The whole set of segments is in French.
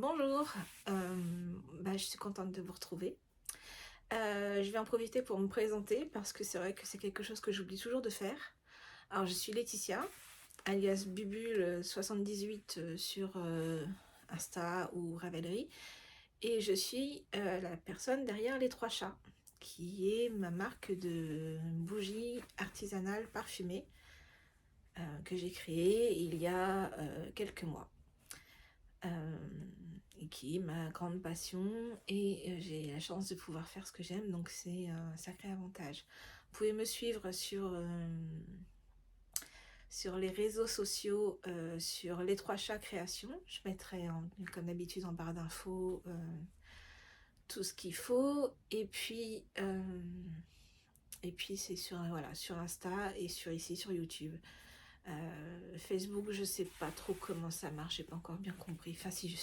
Bonjour, je suis contente de vous retrouver. Je vais en profiter pour me présenter parce que c'est vrai que c'est quelque chose que j'oublie toujours de faire. Alors je suis Laetitia, alias Bubule78 sur Insta ou Ravelry, et je suis la personne derrière Les Trois Chats, qui est ma marque de bougies artisanales parfumées que j'ai créée il y a quelques mois. Et qui est ma grande passion, et j'ai la chance de pouvoir faire ce que j'aime, donc c'est un sacré avantage. Vous pouvez me suivre sur les réseaux sociaux, sur Les Trois Chats Création. Je mettrai comme d'habitude en barre d'infos tout ce qu'il faut, et puis c'est sur, voilà, sur Insta et sur YouTube. Facebook, je sais pas trop comment ça marche, j'ai pas encore bien compris. Enfin, si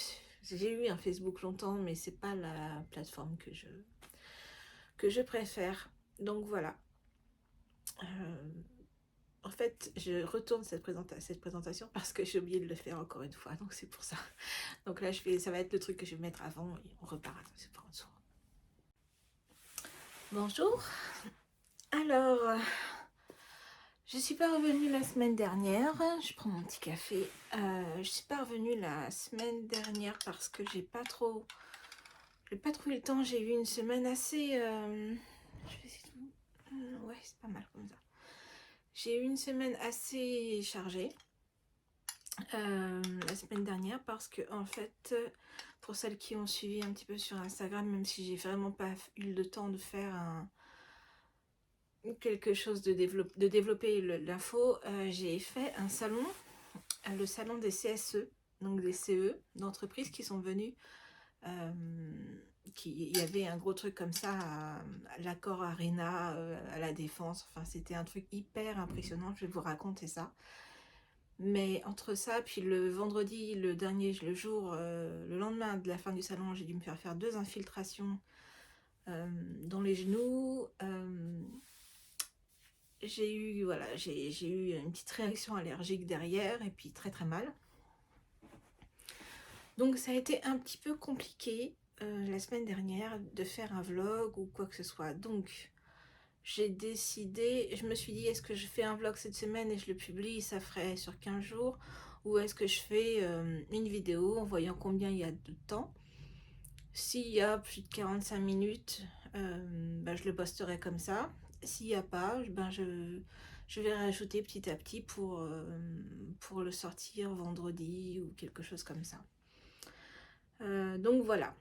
j'ai eu un Facebook longtemps, mais c'est pas la plateforme que je préfère. Donc voilà. Euh, En fait, je retourne cette présentation parce que j'ai oublié de le faire encore une fois, donc c'est pour ça. Donc là, ça va être le truc que je vais mettre avant et on repart. C'est pas en dessous. Bonjour. Alors, je suis pas revenue la semaine dernière. Je prends mon petit café. Je suis pas revenue la semaine dernière parce que j'ai pas trop eu le temps. J'ai eu une semaine assez. Je vais essayer ouais, c'est pas mal comme ça. J'ai eu une semaine assez chargée la semaine dernière parce que en fait, pour celles qui ont suivi un petit peu sur Instagram, même si j'ai vraiment pas eu le temps de faire quelque chose de développer l'info, j'ai fait un salon, le salon des CSE, donc des CE d'entreprises qui sont venus. Il y avait un gros truc comme ça à l'Accor Arena, à la Défense. Enfin, c'était un truc hyper impressionnant. Je vais vous raconter ça. Mais entre ça, puis le vendredi, le jour, le lendemain de la fin du salon, j'ai dû me faire 2 infiltrations dans les genoux. J'ai eu une petite réaction allergique derrière, et puis très très mal. Donc ça a été un petit peu compliqué la semaine dernière de faire un vlog ou quoi que ce soit. Donc j'ai décidé, je me suis dit, est-ce que je fais un vlog cette semaine et je le publie, ça ferait sur 15 jours, ou est-ce que je fais une vidéo en voyant combien il y a de temps. S'il y a plus de 45 minutes, je le posterai comme ça. S'il n'y a pas, je vais rajouter petit à petit pour le sortir vendredi ou quelque chose comme ça. Donc voilà.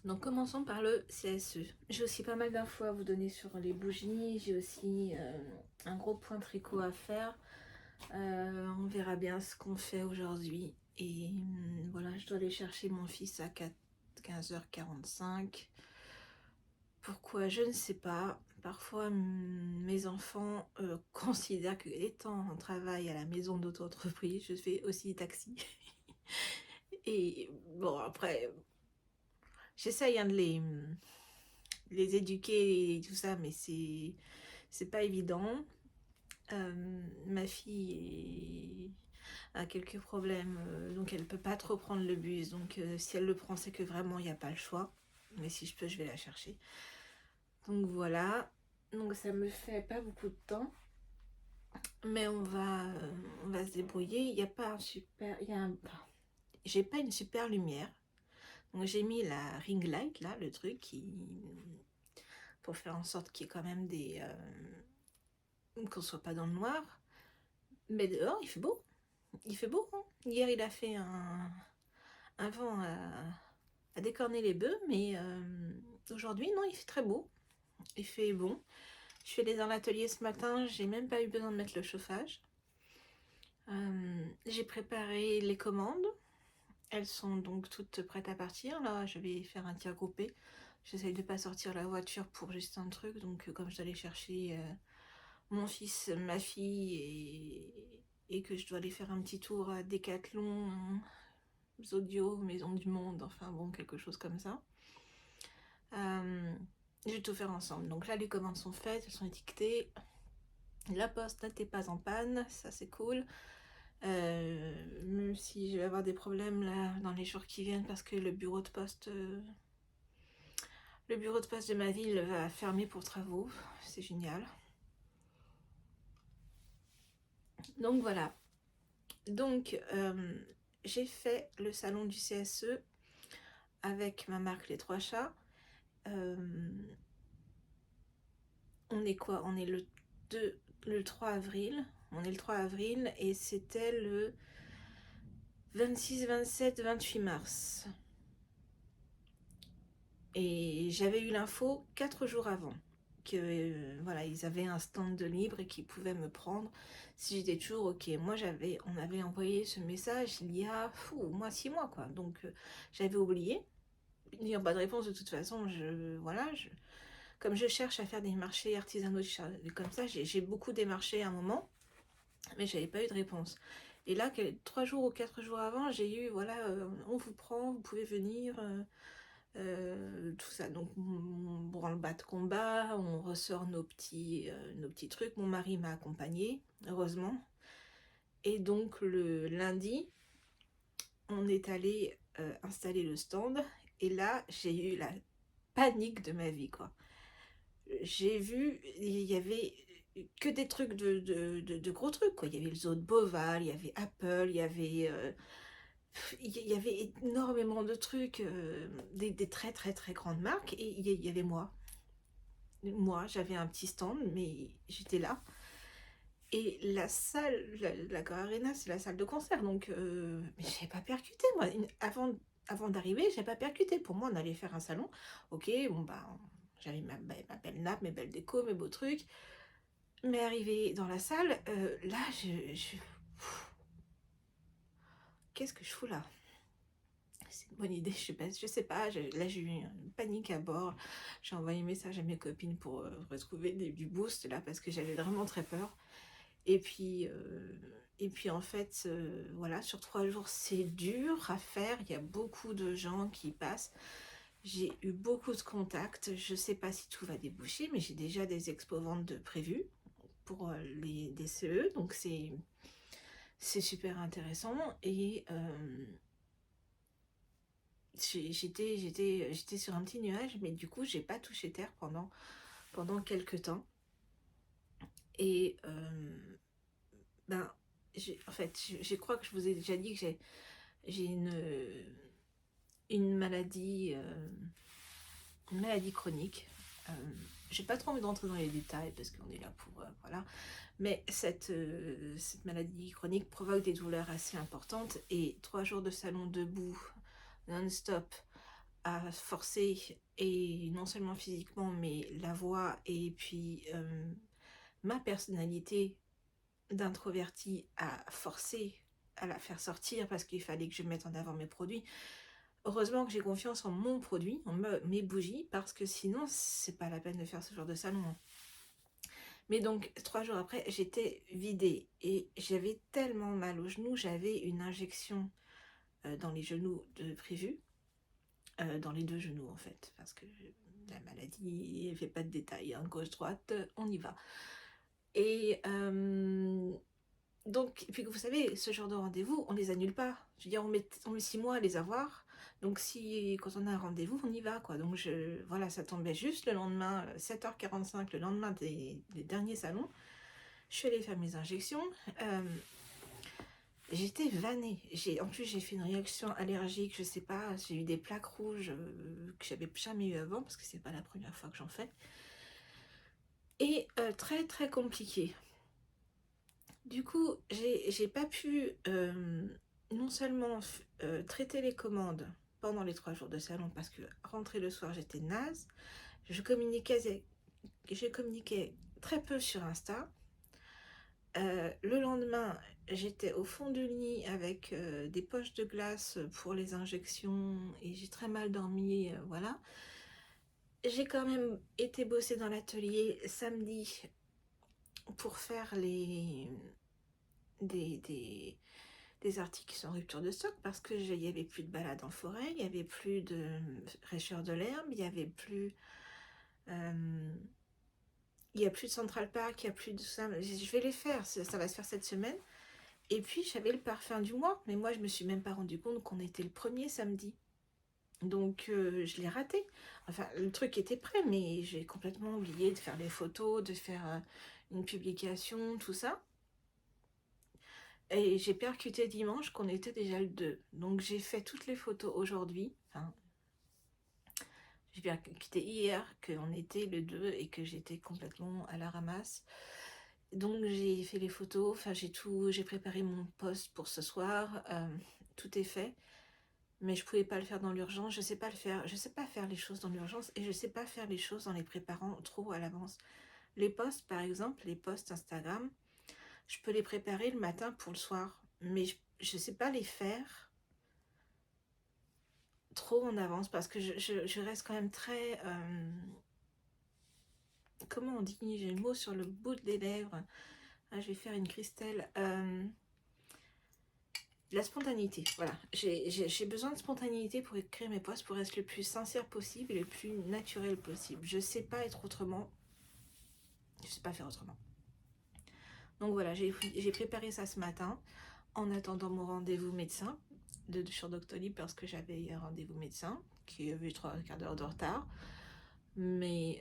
Donc commençons par le CSE. J'ai aussi pas mal d'infos à vous donner sur les bougies. J'ai aussi un gros point tricot à faire. On verra bien ce qu'on fait aujourd'hui. Et voilà, je dois aller chercher mon fils à 15h45. Pourquoi? Je ne sais pas. Parfois, mes enfants considèrent que étant en travail à la maison d'auto-entreprise, je fais aussi taxi. Et bon, après, j'essaye de les éduquer et tout ça, mais c'est pas évident. Ma fille a quelques problèmes, donc elle peut pas trop prendre le bus. Donc si elle le prend, c'est que vraiment il n'y a pas le choix. Mais si je peux, je vais la chercher. Donc voilà. Donc ça me fait pas beaucoup de temps, mais on va se débrouiller. Il n'y a pas un super, j'ai pas une super lumière. Donc j'ai mis la ring light là, le truc pour faire en sorte qu'il y ait quand même qu'on soit pas dans le noir. Mais dehors, il fait beau. Il fait beau, hein. Hier, il a fait un vent à décorner les bœufs, mais aujourd'hui, non, il fait très beau. Il fait bon. Je suis allée dans l'atelier ce matin, j'ai même pas eu besoin de mettre le chauffage. J'ai préparé les commandes. Elles sont donc toutes prêtes à partir. Là, je vais faire un tir groupé. J'essaye de pas sortir la voiture pour juste un truc. Donc, comme je dois aller chercher mon fils, ma fille, et que je dois aller faire un petit tour à Decathlon, Zodio, Maison du Monde, enfin bon, quelque chose comme ça. Je vais tout faire ensemble. Donc là, les commandes sont faites, elles sont étiquetées. La poste n'était pas en panne, ça c'est cool. Même si je vais avoir des problèmes là dans les jours qui viennent parce que le bureau de poste de ma ville va fermer pour travaux. C'est génial. Donc voilà. Donc j'ai fait le salon du CSE avec ma marque Les Trois Chats. Euh, on est quoi? On est le 3 avril. On est le 3 avril et c'était le 26, 27, 28 mars. Et j'avais eu l'info 4 jours avant que voilà, ils avaient un stand de libre et qu'ils pouvaient me prendre si j'étais toujours ok. Moi on avait envoyé ce message il y a au moins 6 mois quoi. Donc j'avais oublié. N'ayant pas de réponse de toute façon, comme je cherche à faire des marchés artisanaux comme ça, j'ai beaucoup démarché à un moment, mais j'avais pas eu de réponse. Et là, 3 jours ou 4 jours avant, j'ai eu voilà, on vous prend, vous pouvez venir. Tout ça, donc on branle-bas de combat, on ressort nos petits trucs. Mon mari m'a accompagnée, heureusement. Et donc le lundi, on est allé installer le stand. Et là, j'ai eu la panique de ma vie, quoi. J'ai vu, il y avait que des trucs de gros trucs, quoi. Il y avait le zoo de Beauval, il y avait Apple, il y avait énormément de trucs, des très très très grandes marques, et il y avait moi. Moi, j'avais un petit stand, mais j'étais là. Et la salle, la Core Arena, c'est la salle de concert, donc mais j'avais pas percuté, moi. Avant d'arriver, j'avais pas percuté. Pour moi, on allait faire un salon. Ok, bon, bah, j'avais ma belle nappe, mes belles décos, mes beaux trucs. Mais arrivé dans la salle, là, qu'est-ce que je fous là? C'est une bonne idée, je sais pas, là j'ai eu une panique à bord. J'ai envoyé un message à mes copines pour retrouver du boost là parce que j'avais vraiment très peur. Et puis, en fait, voilà, sur 3 jours, c'est dur à faire. Il y a beaucoup de gens qui passent. J'ai eu beaucoup de contacts. Je sais pas si tout va déboucher, mais j'ai déjà des expos-ventes de prévues pour les DCE. Donc c'est super intéressant. Et j'étais sur un petit nuage, mais du coup, j'ai pas touché terre pendant quelques temps. Et ben, en fait, je crois que je vous ai déjà dit que j'ai une maladie, chronique. Euh, j'ai pas trop envie d'entrer dans les détails parce qu'on est là pour voilà. Mais cette maladie chronique provoque des douleurs assez importantes et 3 jours de salon debout, non-stop, à forcer, et non seulement physiquement mais la voix et puis ma personnalité d'introvertie à forcer à la faire sortir parce qu'il fallait que je mette en avant mes produits. Heureusement que j'ai confiance en mon produit, mes bougies, parce que sinon c'est pas la peine de faire ce genre de salon. Mais donc 3 jours après, j'étais vidée et j'avais tellement mal aux genoux, j'avais une injection dans les genoux de prévu, dans les 2 genoux en fait, parce que la maladie elle fait pas de détails, hein, gauche-droite, on y va. Et donc, puis vous savez, ce genre de rendez-vous, on les annule pas. Je veux dire, on met 6 mois à les avoir. Donc, quand on a un rendez-vous, on y va, quoi. Donc, voilà, ça tombait juste le lendemain, 7h45, le lendemain des derniers salons. Je suis allée faire mes injections. J'étais vannée. En plus, j'ai fait une réaction allergique, je sais pas. J'ai eu des plaques rouges que j'avais jamais eu avant, parce que c'est pas la première fois que j'en fais. Et très, très compliqué. Du coup, j'ai pas pu non seulement traiter les commandes pendant les 3 jours de salon parce que rentrer le soir j'étais naze. Je communiquais très peu sur Insta. Le lendemain, j'étais au fond du lit avec des poches de glace pour les injections et j'ai très mal dormi, voilà. J'ai quand même été bosser dans l'atelier samedi pour faire des articles qui sont en rupture de stock parce que il y avait plus de balade en forêt, il y avait plus de fraîcheur de l'herbe, il y avait plus il y a plus de Central Park, il y a plus de ça. Je vais les faire, ça va se faire cette semaine. Et puis j'avais le parfum du mois, mais moi je me suis même pas rendu compte qu'on était le premier samedi. Donc je l'ai raté. Enfin, le truc était prêt, mais j'ai complètement oublié de faire les photos, de faire une publication, tout ça. Et j'ai percuté dimanche qu'on était déjà le 2. Donc j'ai fait toutes les photos aujourd'hui. Enfin, j'ai percuté hier qu'on était le 2 et que j'étais complètement à la ramasse. Donc j'ai fait les photos, enfin j'ai préparé mon post pour ce soir. Tout est fait. Mais je pouvais pas le faire dans l'urgence, je sais pas le faire, je sais pas faire les choses dans l'urgence et je sais pas faire les choses en les préparant trop à l'avance. Les posts par exemple, les posts Instagram, je peux les préparer le matin pour le soir, mais je sais pas les faire trop en avance parce que je reste quand même très... comment on dit? J'ai le mot sur le bout des lèvres. Ah, je vais faire une Christelle. La spontanéité, voilà. J'ai besoin de spontanéité pour écrire mes posts, pour être le plus sincère possible et le plus naturel possible. Je sais pas être autrement. Je sais pas faire autrement. Donc voilà, j'ai préparé ça ce matin en attendant mon rendez-vous médecin sur Doctolib parce que j'avais un rendez-vous médecin qui avait 3 quarts d'heure de retard. Mais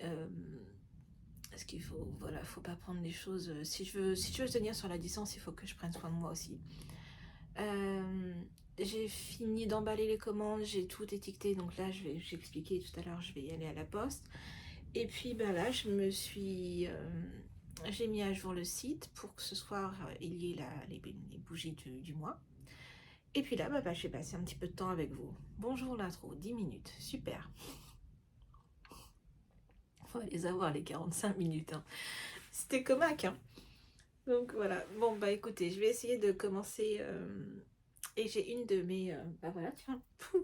ce qu'il faut, voilà, faut pas prendre les choses. Si je veux tenir sur la distance, il faut que je prenne soin de moi aussi. J'ai fini d'emballer les commandes, j'ai tout étiqueté, donc là j'ai expliqué tout à l'heure, je vais y aller à la poste. Et puis ben là j'ai mis à jour le site pour que ce soir il y ait les bougies du mois. Et puis là bah, je vais passer un petit peu de temps avec vous. Bonjour l'intro, 10 minutes, super. On va les avoir les 45 minutes, hein. C'était comaque, hein. Donc voilà, bon bah écoutez, je vais essayer de commencer... Et j'ai une de mes... bah voilà, tiens, pouf.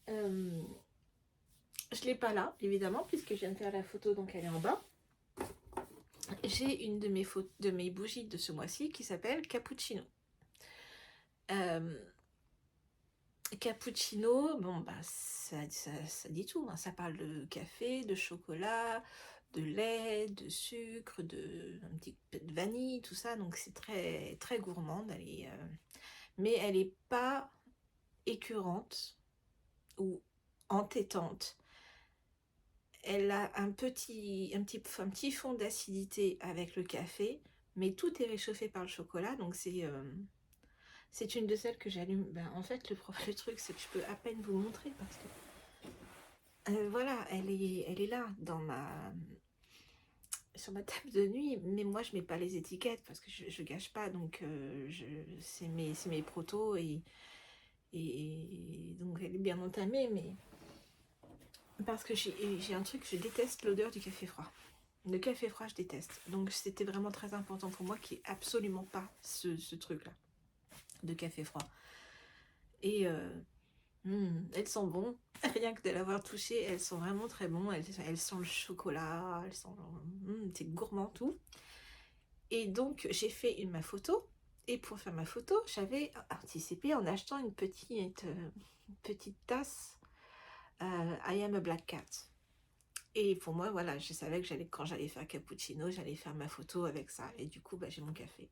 Je l'ai pas là, évidemment, puisque je viens de faire la photo, donc elle est en bas. J'ai une de mes bougies de ce mois-ci qui s'appelle Cappuccino. Cappuccino, bon bah ça dit tout, hein. Ça parle de café, de chocolat, de lait, de sucre, un petit peu de vanille, tout ça. Donc c'est très très gourmande. Mais elle est pas écœurante ou entêtante. Elle a un petit fond d'acidité avec le café, mais tout est réchauffé par le chocolat, donc c'est une de celles que j'allume. Ben, en fait, le truc, c'est que je peux à peine vous montrer parce que voilà, elle est là sur ma table de nuit, mais moi je mets pas les étiquettes parce que je gâche pas, donc c'est mes protos et donc elle est bien entamée, mais parce que j'ai un truc, je déteste l'odeur du café froid. Le café froid, je déteste. Donc c'était vraiment très important pour moi qu'il n'y ait absolument pas ce truc-là de café froid. Et elles sont bonnes. Rien que de l'avoir touché, elles sont vraiment très bonnes. Elles sentent le chocolat, c'est gourmand tout. Et donc j'ai fait ma photo. Et pour faire ma photo, j'avais anticipé en achetant une petite tasse I am a black cat. Et pour moi, voilà, je savais que quand j'allais faire cappuccino, j'allais faire ma photo avec ça. Et du coup, bah, j'ai mon café.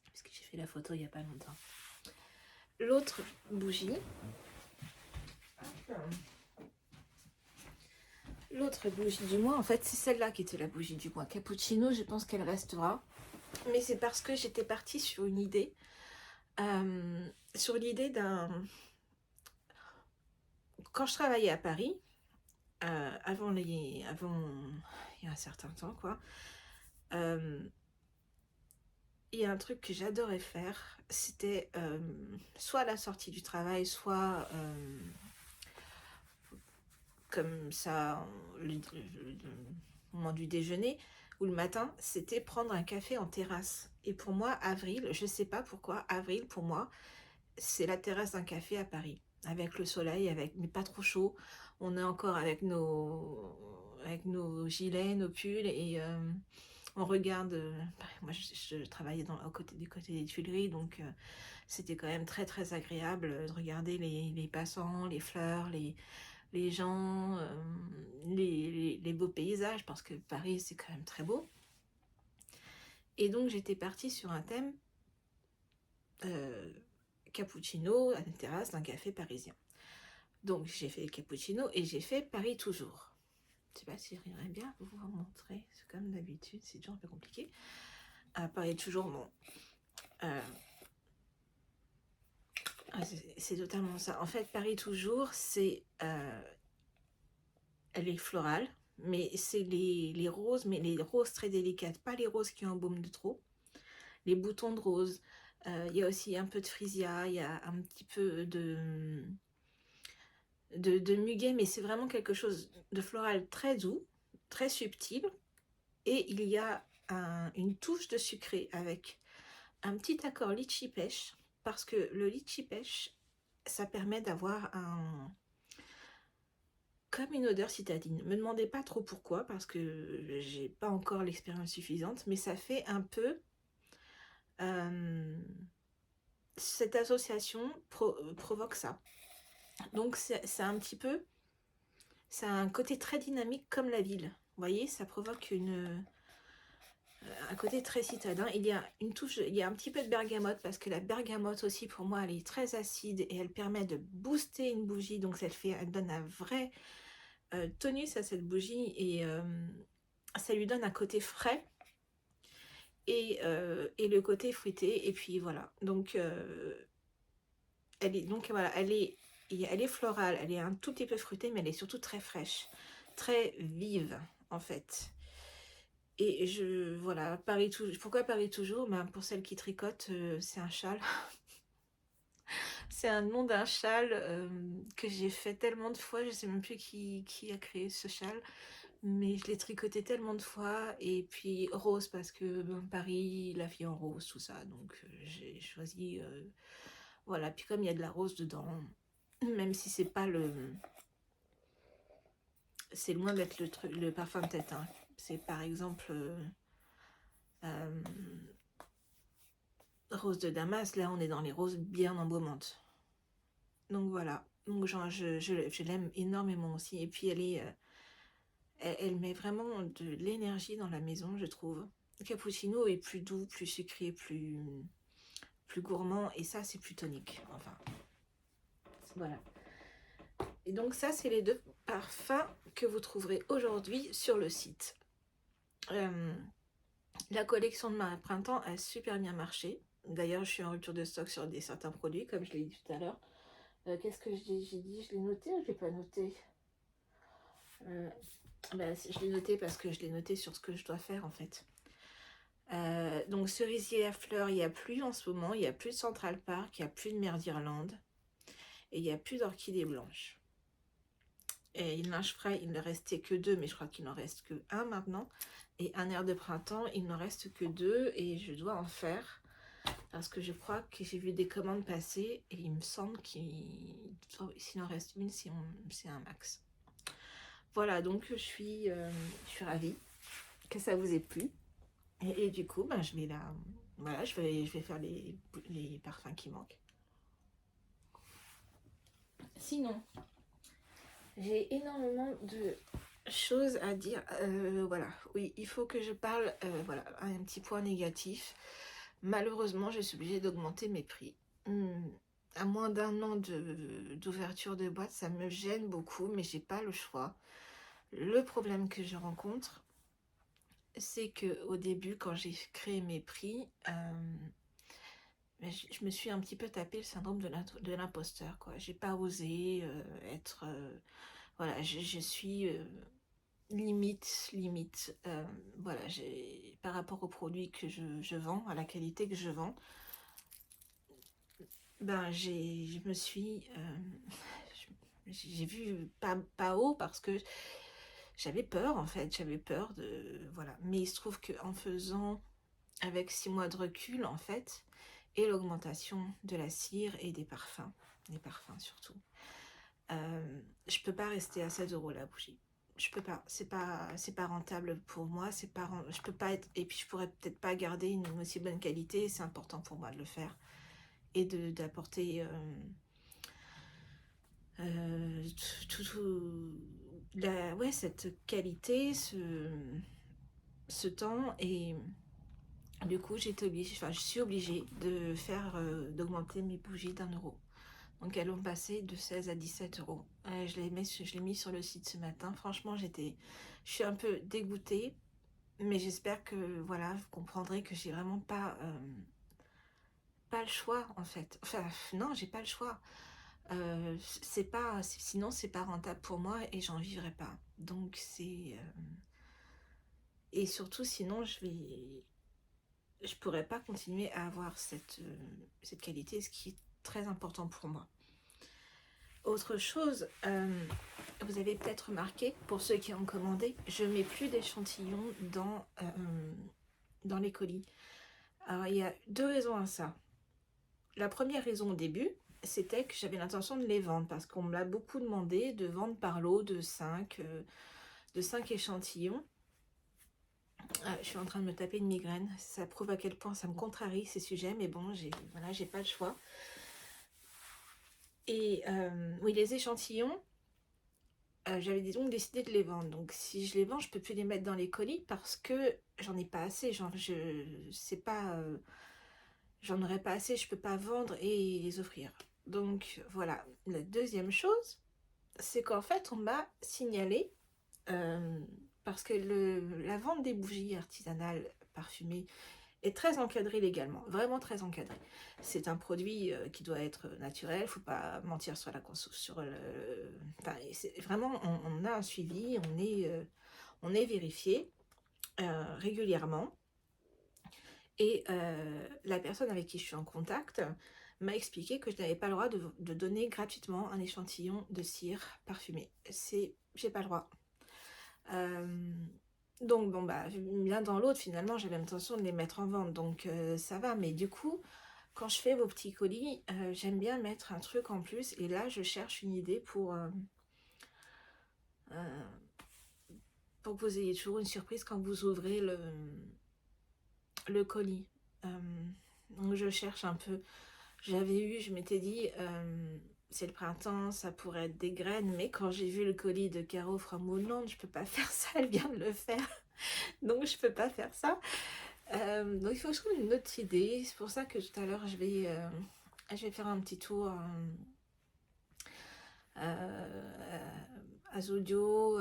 Parce que j'ai fait la photo il n'y a pas longtemps. L'autre bougie. L'autre bougie du mois, en fait, c'est celle-là qui était la bougie du mois. Cappuccino, je pense qu'elle restera. Mais c'est parce que j'étais partie sur une idée. Sur l'idée d'un... Quand je travaillais à Paris, avant il y a un certain temps, quoi, il y a un truc que j'adorais faire, c'était soit à la sortie du travail, soit comme ça, au moment du déjeuner ou le matin, c'était prendre un café en terrasse. Et pour moi, avril, je sais pas pourquoi, avril pour moi, c'est la terrasse d'un café à Paris, avec le soleil, mais pas trop chaud. On est encore avec nos gilets, nos pulls et on regarde. Moi, je travaillais du côté des Tuileries, donc c'était quand même très très agréable de regarder les passants, les fleurs, les gens, les beaux paysages, parce que Paris c'est quand même très beau. Et donc j'étais partie sur un thème cappuccino à la terrasse d'un café parisien. Donc j'ai fait le cappuccino et j'ai fait Paris toujours. Je sais pas si j'arriverai bien à vous montrer, c'est comme d'habitude, c'est toujours un peu compliqué. Paris toujours, bon. C'est totalement ça. En fait, Paris toujours, elle est florale, mais c'est les roses, mais les roses très délicates, pas les roses qui ont un baume de trop. Les boutons de rose, il y a aussi un peu de frisia, il y a un petit peu de muguet, mais c'est vraiment quelque chose de floral très doux, très subtil. Et il y a une touche de sucré avec un petit accord litchi pêche, parce que le litchi pêche, ça permet d'avoir comme une odeur citadine. Me demandez pas trop pourquoi, parce que j'ai pas encore l'expérience suffisante, mais ça fait un peu cette association provoque ça. Donc c'est un petit peu, ça a un côté très dynamique comme la ville. Vous voyez, ça provoque un côté très citadin. Il y a une touche, il y a un petit peu de bergamote parce que la bergamote aussi pour moi elle est très acide et elle permet de booster une bougie. Donc elle donne un vrai tonus à cette bougie et ça lui donne un côté frais et le côté fruité. Et puis voilà. Donc elle est florale, elle est un tout petit peu fruitée, mais elle est surtout très fraîche, très vive en fait. Et voilà, Paris toujours. Pourquoi Paris toujours? Ben, pour celles qui tricotent, c'est un châle. C'est un nom d'un châle que j'ai fait tellement de fois, je sais même plus qui a créé ce châle, mais je l'ai tricoté tellement de fois. Et puis rose parce que Paris, la fille en rose, tout ça, donc j'ai choisi. Voilà, puis comme il y a de la rose dedans, même si c'est pas c'est loin d'être le parfum de tête, hein. C'est par exemple euh, rose de Damas, là on est dans les roses bien embaumantes. Donc voilà, donc genre, je l'aime énormément aussi. Et puis elle met vraiment de l'énergie dans la maison, je trouve. Le cappuccino est plus doux, plus sucré, plus gourmand, et ça c'est plus tonique. Enfin, voilà. Et donc ça c'est les deux parfums que vous trouverez aujourd'hui sur le site. La collection de ma printemps a super bien marché. D'ailleurs, je suis en rupture de stock sur certains produits, comme je l'ai dit tout à l'heure. Qu'est-ce que j'ai dit? Je l'ai noté ou je l'ai pas noté? Je l'ai noté parce que je l'ai noté sur ce que je dois faire en fait. Donc cerisier à fleurs, il n'y a plus en ce moment, il n'y a plus de Central Park, il n'y a plus de mer d'Irlande et il n'y a plus d'orchidées blanches. Et linge frais, il ne restait que 2, mais je crois qu'il n'en reste que 1 maintenant. Et un air de printemps, il n'en reste que 2 et je dois en faire parce que je crois que j'ai vu des commandes passer et il me semble s'il en reste une, c'est un max. Voilà, donc je suis ravie que ça vous ait plu. Et du coup, voilà, je vais faire les parfums qui manquent. Sinon, j'ai énormément de choses à dire. Voilà, oui, il faut que je parle. Voilà, un petit point négatif. Malheureusement, je suis obligée d'augmenter mes prix. À moins d'un an d'ouverture de boîte, ça me gêne beaucoup, mais j'ai pas le choix. Le problème que je rencontre, c'est que au début, quand j'ai créé mes prix, je me suis un petit peu tapé le syndrome de l'imposteur, quoi. J'ai pas osé être. Voilà, je suis limite. Voilà, par rapport aux produits que je vends, à la qualité que je vends, je me suis. J'ai vu pas haut parce que j'avais peur, en fait. J'avais peur de. Voilà. Mais il se trouve qu'en faisant avec 6 mois de recul, en fait, et l'augmentation de la cire et des parfums surtout. Je peux pas rester à 7 € la bougie. Je peux pas. C'est pas rentable pour moi. Je peux pas être. Et puis je pourrais peut-être pas garder une aussi bonne qualité. C'est important pour moi de le faire et d'apporter cette qualité, ce temps et Du coup, j'étais obligée, enfin, je suis obligée de faire d'augmenter mes bougies d'1 euro. Donc elles ont passé de 16 à 17 euros. Je l'ai mis sur le site ce matin. Franchement, je suis un peu dégoûtée, mais j'espère que voilà, vous comprendrez que j'ai vraiment pas le choix en fait. Enfin, non, j'ai pas le choix. C'est pas, sinon c'est pas rentable pour moi et j'en vivrai pas. Donc et surtout sinon je pourrais pas continuer à avoir cette qualité, ce qui est très important pour moi. Autre chose, vous avez peut-être remarqué, pour ceux qui ont commandé, je mets plus d'échantillons dans les colis. Alors il y a 2 raisons à ça. La première raison au début, c'était que j'avais l'intention de les vendre, parce qu'on me l'a beaucoup demandé de vendre par lot de 5 échantillons. Ah, je suis en train de me taper une migraine, ça prouve à quel point ça me contrarie ces sujets, mais bon, j'ai pas le choix. Et oui, les échantillons, j'avais donc décidé de les vendre. Donc si je les vends, je peux plus les mettre dans les colis parce que j'en ai pas assez. J'en aurais pas assez, je peux pas vendre et les offrir. Donc voilà. La deuxième chose, c'est qu'en fait, on m'a signalé, euh, parce que la vente des bougies artisanales parfumées est très encadrée légalement, vraiment très encadrée. C'est un produit qui doit être naturel, faut pas mentir sur enfin, vraiment, on a un suivi, on est vérifié régulièrement. Et la personne avec qui je suis en contact m'a expliqué que je n'avais pas le droit de donner gratuitement un échantillon de cire parfumée. J'ai pas le droit. Euh, donc bon bah l'un dans l'autre finalement j'avais l'intention de les mettre en vente, donc ça va, mais du coup quand je fais vos petits colis, j'aime bien mettre un truc en plus, et là je cherche une idée euh, pour que vous ayez toujours une surprise quand vous ouvrez le colis. Euh, donc je cherche un peu. Je m'étais dit, c'est le printemps, ça pourrait être des graines, mais quand j'ai vu le colis de Caro from Woodland, je peux pas faire ça, elle vient de le faire, donc je peux pas faire ça. Donc il faut que je trouve une autre idée, c'est pour ça que tout à l'heure je vais faire un petit tour à Zudio,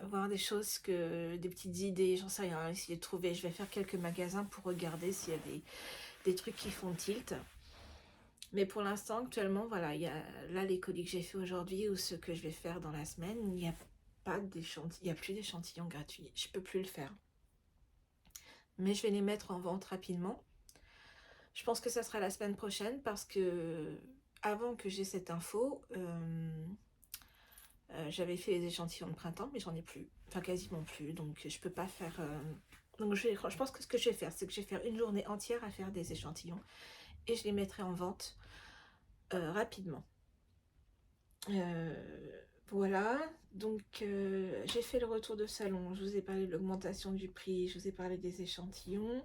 voir des choses, des petites idées, j'en sais rien, essayer de trouver. Je vais faire quelques magasins pour regarder s'il y a des trucs qui font tilt. Mais pour l'instant, actuellement, voilà, il y a là les colis que j'ai fait aujourd'hui ou ceux que je vais faire dans la semaine, il y a plus d'échantillons gratuits. Je peux plus le faire. Mais je vais les mettre en vente rapidement. Je pense que ça sera la semaine prochaine parce que avant que j'ai cette info, j'avais fait les échantillons de printemps, mais j'en ai plus, enfin quasiment plus, donc je peux pas faire. Donc je pense que ce que je vais faire, c'est que je vais faire une journée entière à faire des échantillons et je les mettrai en vente rapidement. Voilà, donc j'ai fait le retour de salon, je vous ai parlé de l'augmentation du prix, je vous ai parlé des échantillons.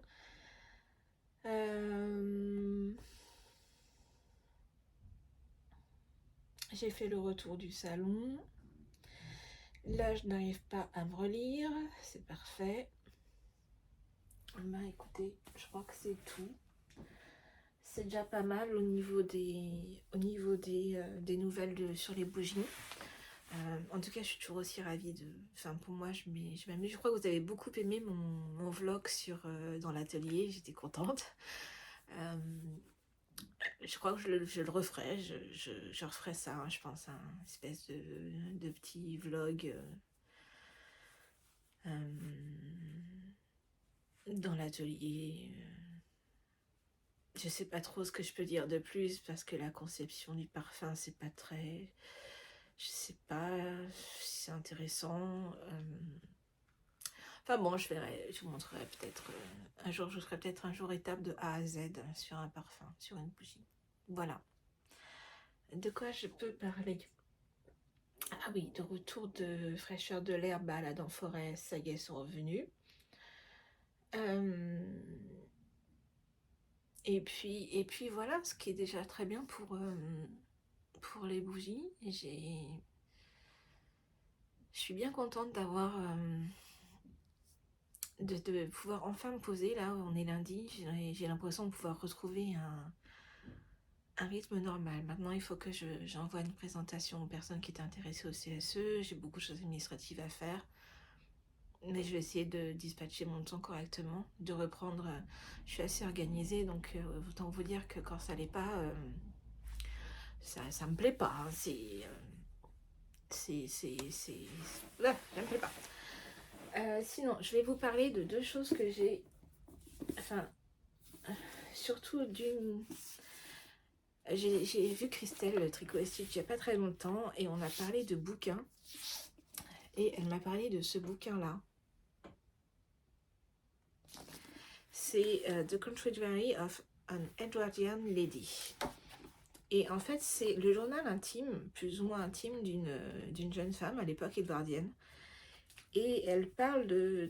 J'ai fait le retour du salon. Là, je n'arrive pas à me relire, c'est parfait. Bah écoutez, je crois que c'est tout. C'est déjà pas mal au niveau des nouvelles sur les bougies. En tout cas, je suis toujours aussi ravie de. Enfin, pour moi, je m'amuse. Je crois que vous avez beaucoup aimé mon vlog dans l'atelier. J'étais contente. Je crois que je le referai. Je referai ça, hein, je pense, un espèce de petit vlog dans l'atelier. Je sais pas trop ce que je peux dire de plus parce que la conception du parfum, c'est pas très. Je sais pas si c'est intéressant. Enfin bon, je verrai, je vous montrerai peut-être un jour, je ferai peut-être un jour étape de A à Z sur un parfum, sur une bougie. Voilà. De quoi je peux parler? Ah oui, de retour de fraîcheur de l'air, balade en forêt, ça y est, sont revenus. Et puis voilà, ce qui est déjà très bien pour les bougies. Je suis bien contente de pouvoir enfin me poser, là, on est lundi, j'ai l'impression de pouvoir retrouver un rythme normal. Maintenant, il faut que j'envoie une présentation aux personnes qui étaient intéressées au CSE, j'ai beaucoup de choses administratives à faire, mais je vais essayer de dispatcher mon temps correctement, de reprendre, je suis assez organisée, donc autant vous dire que quand ça l'est pas, ça me plaît pas, hein, là, ça me plaît pas. Sinon, je vais vous parler de deux choses que j'ai, enfin, surtout d'une... J'ai vu Christelle, le Tricot et Stitch, il n'y a pas très longtemps, et on a parlé de bouquins, et elle m'a parlé de ce bouquin-là. C'est The Country Diary of an Edwardian Lady. Et en fait, c'est le journal intime, plus ou moins intime, d'une jeune femme, à l'époque édouardienne. Et elle parle de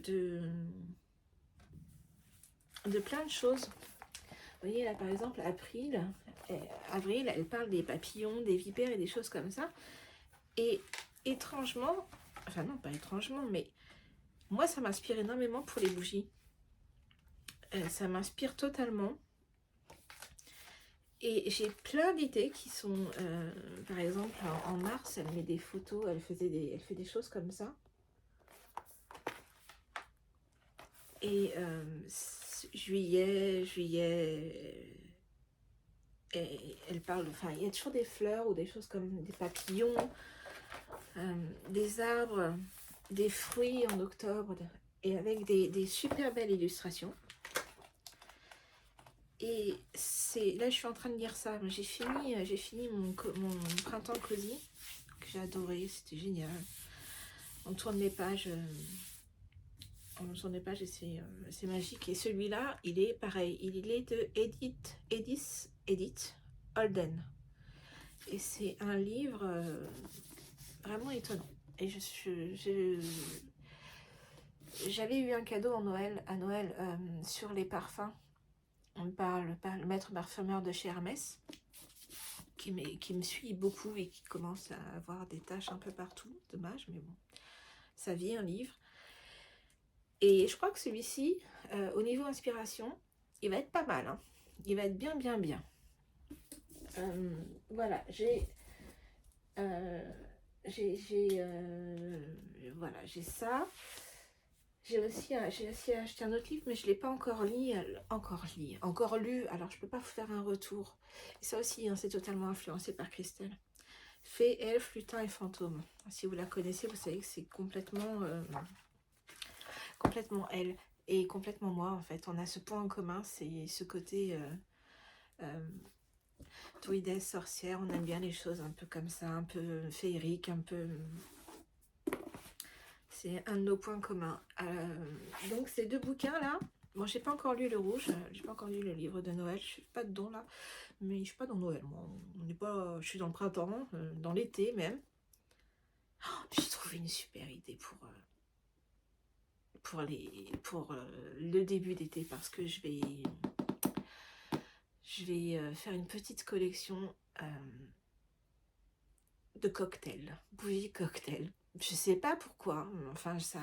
plein de choses. Vous voyez là, par exemple, Avril, elle parle des papillons, des vipères et des choses comme ça. Et étrangement, enfin non, pas étrangement, mais moi, ça m'inspire énormément pour les bougies. Ça m'inspire totalement. Et j'ai plein d'idées qui sont, par exemple, en mars, elle met des photos, elle fait des choses comme ça. Et juillet, elle parle, enfin, il y a toujours des fleurs ou des choses comme des papillons, des arbres, des fruits en octobre, et avec des super belles illustrations. Et là, je suis en train de lire ça. J'ai fini mon printemps cosy, que j'ai adoré, c'était génial. On tourne les pages, et c'est magique. Et celui-là, il est pareil, il est de Edith Holden. Et c'est un livre vraiment étonnant. Et j'avais eu un cadeau à Noël sur les parfums. On parle par le maître parfumeur de chez Hermès, qui me suit beaucoup et qui commence à avoir des taches un peu partout. Dommage, mais bon, ça vit un livre. Et je crois que celui-ci, au niveau inspiration, il va être pas mal. Hein. Il va être bien, bien, bien. Voilà, voilà, j'ai ça. J'ai aussi acheté un autre livre, mais je ne l'ai pas encore lu. Alors, je ne peux pas vous faire un retour. Et ça aussi, hein, c'est totalement influencé par Christelle. Fée, elfe, lutin et fantôme. Si vous la connaissez, vous savez que c'est complètement elle et complètement moi, en fait. On a ce point en commun, c'est ce côté druidesse, sorcière. On aime bien les choses un peu comme ça, un peu féerique, un peu... C'est un de nos points communs. Donc ces deux bouquins-là, bon, j'ai pas encore lu le rouge, j'ai pas encore lu le livre de Noël, je suis pas dedans là, mais je suis pas dans Noël, moi. On n'est pas, je suis dans le printemps, dans l'été même. Oh, j'ai trouvé une super idée pour le début d'été, parce que je vais faire une petite collection de cocktails, bougies cocktails. Je sais pas pourquoi, enfin ça...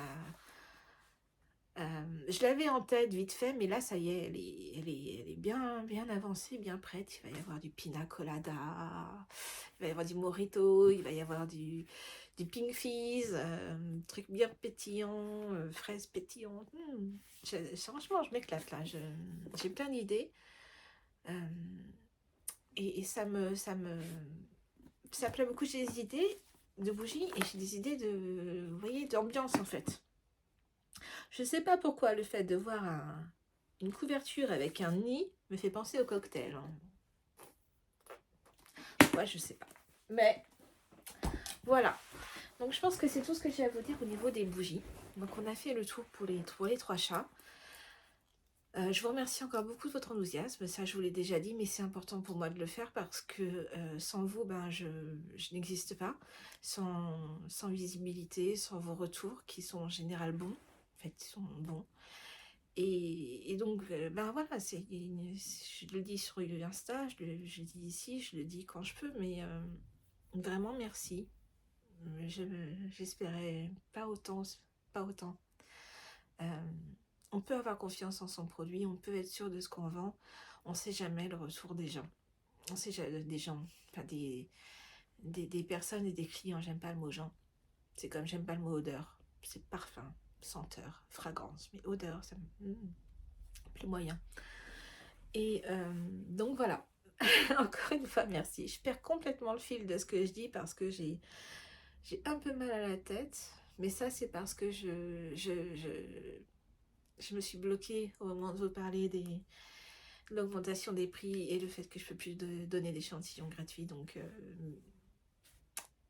je l'avais en tête vite fait, mais là ça y est, elle est bien, bien avancée, bien prête. Il va y avoir du pina colada, il va y avoir du mojito, il va y avoir du pink fizz, truc bien pétillant, fraises pétillantes. Franchement, je m'éclate là, j'ai plein d'idées. Et ça plaît beaucoup. J'ai des idées de bougies et j'ai des idées de, vous voyez, d'ambiance en fait. Je sais pas pourquoi le fait de voir une couverture avec un nid me fait penser au cocktail. Ouais, je sais pas. Mais voilà. Donc je pense que c'est tout ce que j'ai à vous dire au niveau des bougies. Donc on a fait le tour pour les 3 chats. Je vous remercie encore beaucoup de votre enthousiasme, ça je vous l'ai déjà dit, mais c'est important pour moi de le faire parce que sans vous, ben, je n'existe pas, sans visibilité, sans vos retours qui sont en général bons, en fait ils sont bons. Et donc, ben voilà, je le dis sur Insta, je le dis ici, je le dis quand je peux, mais vraiment merci. J'espérais pas autant, pas autant. On peut avoir confiance en son produit, on peut être sûr de ce qu'on vend, on ne sait jamais le retour des gens. On sait jamais des gens, enfin des personnes et des clients, j'aime pas le mot gens. C'est comme j'aime pas le mot odeur. C'est parfum, senteur, fragrance, mais odeur, ça me... plus moyen. Et donc voilà. Encore une fois, merci. Je perds complètement le fil de ce que je dis parce que j'ai un peu mal à la tête. Mais ça, c'est parce que je me suis bloquée au moment de vous parler de l'augmentation des prix et le fait que je ne peux plus donner d'échantillons gratuits. Donc,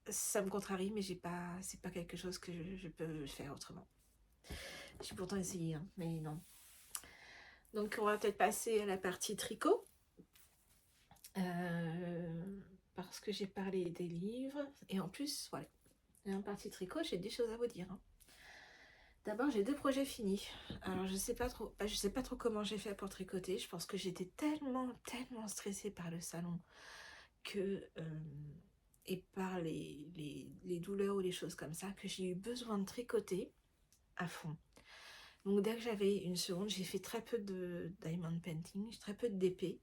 ça me contrarie, mais c'est pas quelque chose que je peux faire autrement. J'ai pourtant essayé, hein, mais non. Donc, on va peut-être passer à la partie tricot. Parce que j'ai parlé des livres. Et en plus, voilà. Et en partie tricot, j'ai des choses à vous dire. Hein. D'abord, j'ai 2 projets finis. Alors, je sais pas trop comment j'ai fait pour tricoter. Je pense que j'étais tellement stressée par le salon que et par les douleurs ou les choses comme ça que j'ai eu besoin de tricoter à fond. Donc, dès que j'avais une seconde, j'ai fait très peu de diamond painting, très peu de DP.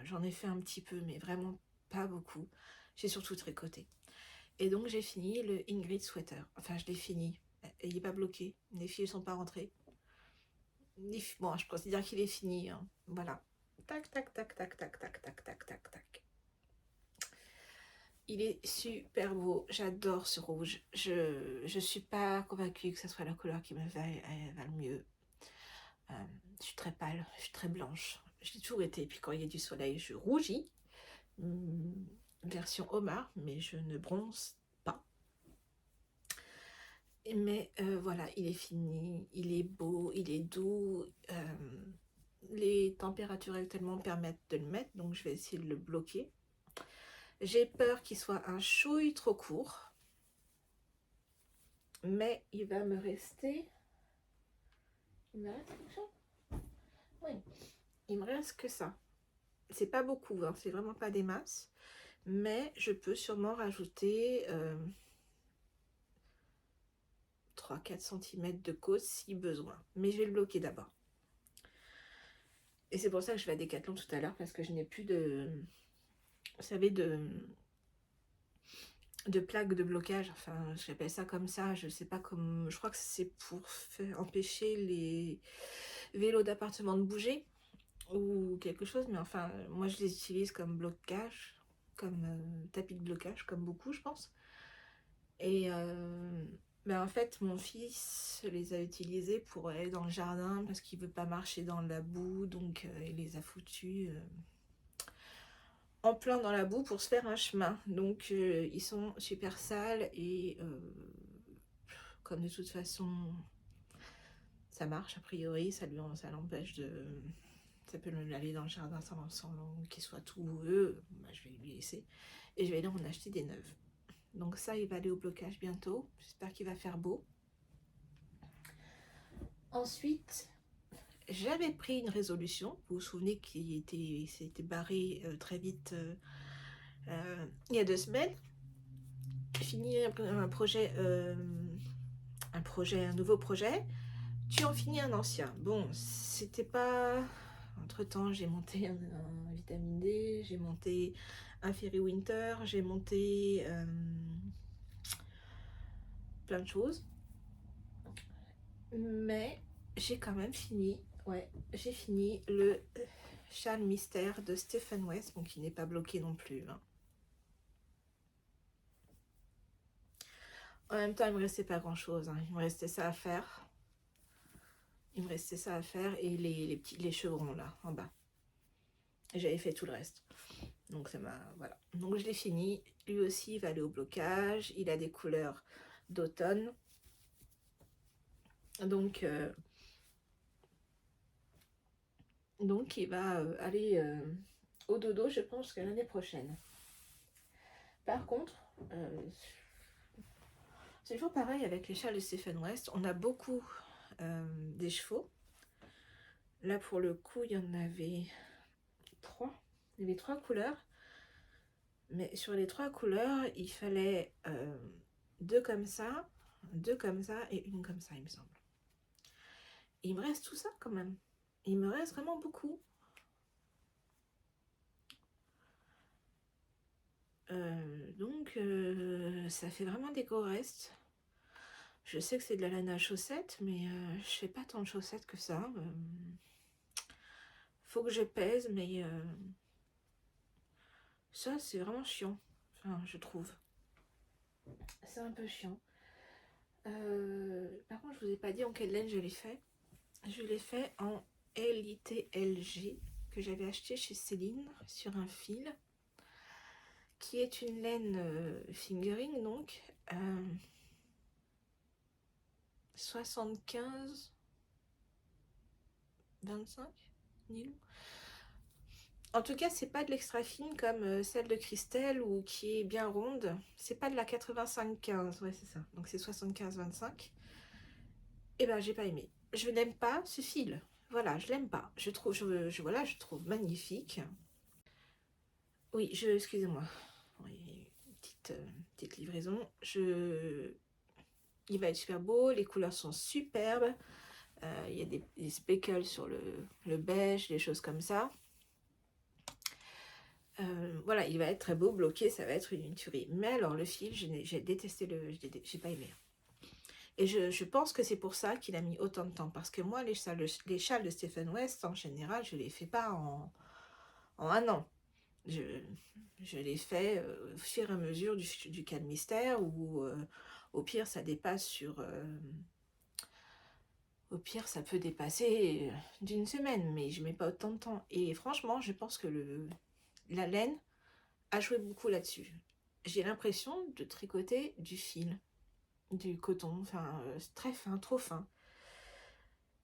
J'en ai fait un petit peu, mais vraiment pas beaucoup. J'ai surtout tricoté. Et donc, j'ai fini le Ingrid Sweater. Enfin, je l'ai fini. Il n'est pas bloqué. Les fils ne sont pas rentrés. Bon, je considère qu'il est fini. Hein. Voilà. Tac, tac, tac, tac, tac, tac, tac, tac, tac, tac. Il est super beau. J'adore ce rouge. Je suis pas convaincue que ce soit la couleur qui me va le mieux. Je suis très pâle. Je suis très blanche. Je l'ai toujours été. Et puis quand il y a du soleil, je rougis. Version homard, mais je ne bronze pas. Mais voilà, il est fini, il est beau, il est doux. Les températures actuellement permettent de le mettre, donc je vais essayer de le bloquer. J'ai peur qu'il soit un chouille trop court, mais il va me rester... Il me reste quelque chose? Oui, il me reste que ça. C'est pas beaucoup, hein, c'est vraiment pas des masses, mais je peux sûrement rajouter 3-4 cm de cause si besoin. Mais je vais le bloquer d'abord. Et c'est pour ça que je vais à Decathlon tout à l'heure, parce que je n'ai plus de... Vous savez, de plaques de blocage, enfin j'appelle ça comme ça, je sais pas comment, je crois que c'est pour empêcher les vélos d'appartement de bouger ou quelque chose, mais enfin moi je les utilise comme blocage, comme tapis de blocage, comme beaucoup je pense. Et ben en fait mon fils les a utilisés pour aller dans le jardin parce qu'il veut pas marcher dans la boue, donc il les a foutus en plein dans la boue pour se faire un chemin. Donc ils sont super sales et comme de toute façon ça marche a priori, ça l'empêche de... Ça peut aller dans le jardin sans qu'il soit tout boueux, bah, je vais lui laisser. Et je vais aller en acheter des neuves. Donc ça, il va aller au blocage bientôt. J'espère qu'il va faire beau. Ensuite, j'avais pris une résolution. Vous vous souvenez qu'il s'était barré très vite il y a 2 semaines. Fini un nouveau projet. Tu en finis un ancien. Bon, c'était pas... Entre-temps, j'ai monté un vitamine D, j'ai monté un Fairy Winter, j'ai monté plein de choses. Mais j'ai quand même fini, ouais, j'ai fini le Châle Mystère de Stephen West, bon, qui n'est pas bloqué non plus. Hein. En même temps, il me restait pas grand-chose. Hein. Il me restait ça à faire. Il me restait ça à faire et les chevrons là, en bas. J'avais fait tout le reste. Donc ça m'a... Voilà. Donc je l'ai fini. Lui aussi, il va aller au blocage. Il a des couleurs d'automne. Donc il va aller au dodo, je pense, que l'année prochaine. Par contre, c'est toujours pareil avec les châles de Stephen West. On a beaucoup des chevaux. Là, pour le coup, il y en avait 3. Il y avait 3 couleurs. Mais sur les 3 couleurs, il fallait 2 comme ça et une comme ça, il me semble. il me reste tout ça quand même. Il me reste vraiment beaucoup. Donc, ça fait vraiment des gros restes. Je sais que c'est de la laine à chaussettes, mais je fais pas tant de chaussettes que ça. Faut que je pèse, mais ça, c'est vraiment chiant. Enfin, je trouve. C'est un peu chiant. Par contre, je vous ai pas dit en quelle laine je l'ai fait. Je l'ai fait en LITLG que j'avais acheté chez Céline sur un fil, qui est une laine fingering, donc 75 25 nylon. En tout cas, c'est pas de l'extra fine comme celle de Christelle ou qui est bien ronde. C'est pas de la 85-15, ouais, c'est ça. Donc c'est 75-25. Et ben, j'ai pas aimé. Je n'aime pas ce fil. Voilà, je l'aime pas. Je trouve, voilà, je trouve magnifique. Oui, excusez-moi. Oui, petite livraison. Il va être super beau. Les couleurs sont superbes. Il y a des speckles sur le beige, des choses comme ça. Voilà, il va être très beau, bloqué, ça va être une tuerie. Mais alors le fil, j'ai détesté j'ai pas aimé. Et je pense que c'est pour ça qu'il a mis autant de temps. Parce que moi, les châles de Stephen West, en général, je les fais pas en un an. Je les fais au fur et à mesure du cas de mystère, ou au pire, ça dépasse au pire, ça peut dépasser d'une semaine, mais je mets pas autant de temps. Et franchement, je pense que la laine a joué beaucoup là-dessus. J'ai l'impression de tricoter du fil, du coton, enfin très fin, trop fin.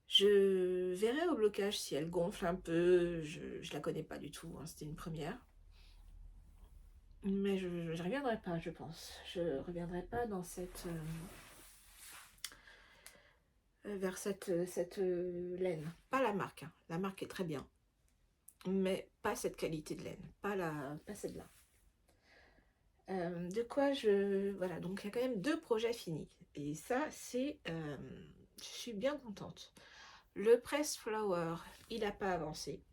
Je verrai au blocage si elle gonfle un peu, je la connais pas du tout, hein, c'était une première. Mais je reviendrai pas, je pense. Je reviendrai pas dans vers cette laine. Pas la marque, hein. La marque est très bien. Mais pas cette qualité de laine, pas celle-là. De quoi voilà, donc il y a quand même 2 projets finis. Et ça, je suis bien contente. Le press flower, il n'a pas avancé.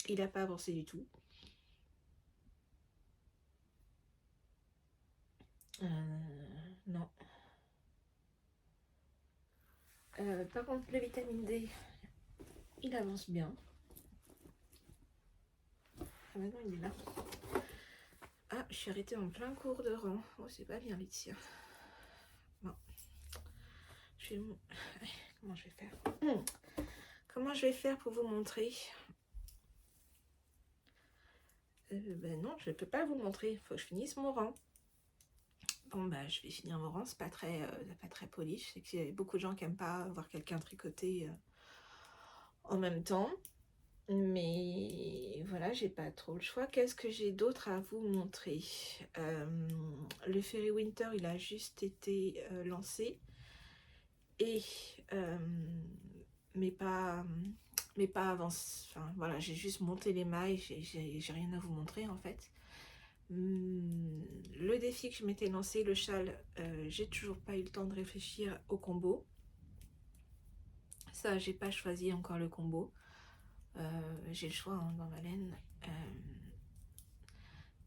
Il n'a pas avancé du tout. Non. Par contre, le vitamine D, il avance bien. Ah maintenant, il est là. Ah, je suis arrêtée en plein cours de rang. Oh, c'est pas bien, Laetitia. Bon. Comment je vais faire Comment je vais faire pour vous montrer Ben non, je ne peux pas vous montrer. Il faut que je finisse mon rang. Bon, bah, je vais finir mon rang. C'est pas très poli. Je sais qu'il y a beaucoup de gens qui n'aiment pas voir quelqu'un tricoter en même temps. Mais voilà, j'ai pas trop le choix. Qu'est-ce que j'ai d'autre à vous montrer? Le Fairy Winter, il a juste été lancé. Et mais pas avancé. Enfin voilà, j'ai juste monté les mailles, j'ai rien à vous montrer en fait. Le défi que je m'étais lancé, le châle, j'ai toujours pas eu le temps de réfléchir au combo. Ça, j'ai pas choisi encore le combo. J'ai le choix hein, dans ma laine.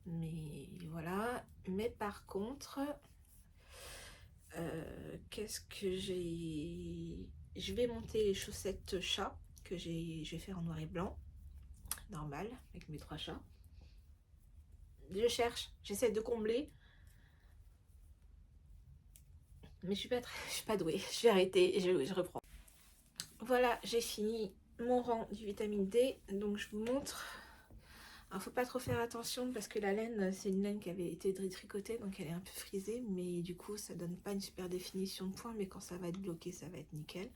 Mais voilà. Mais par contre, qu'est-ce que j'ai... Je vais monter les chaussettes chat que je vais faire en noir et blanc. Normal, avec mes 3 chats. Je cherche, j'essaie de combler. Mais je suis pas douée. Je vais arrêter et je reprends. Voilà, j'ai fini mon rang du vitamine D. Donc je vous montre. Alors faut pas trop faire attention parce que la laine, c'est une laine qui avait été tricotée, donc elle est un peu frisée. Mais du coup, ça donne pas une super définition de point. Mais quand ça va être bloqué, ça va être nickel.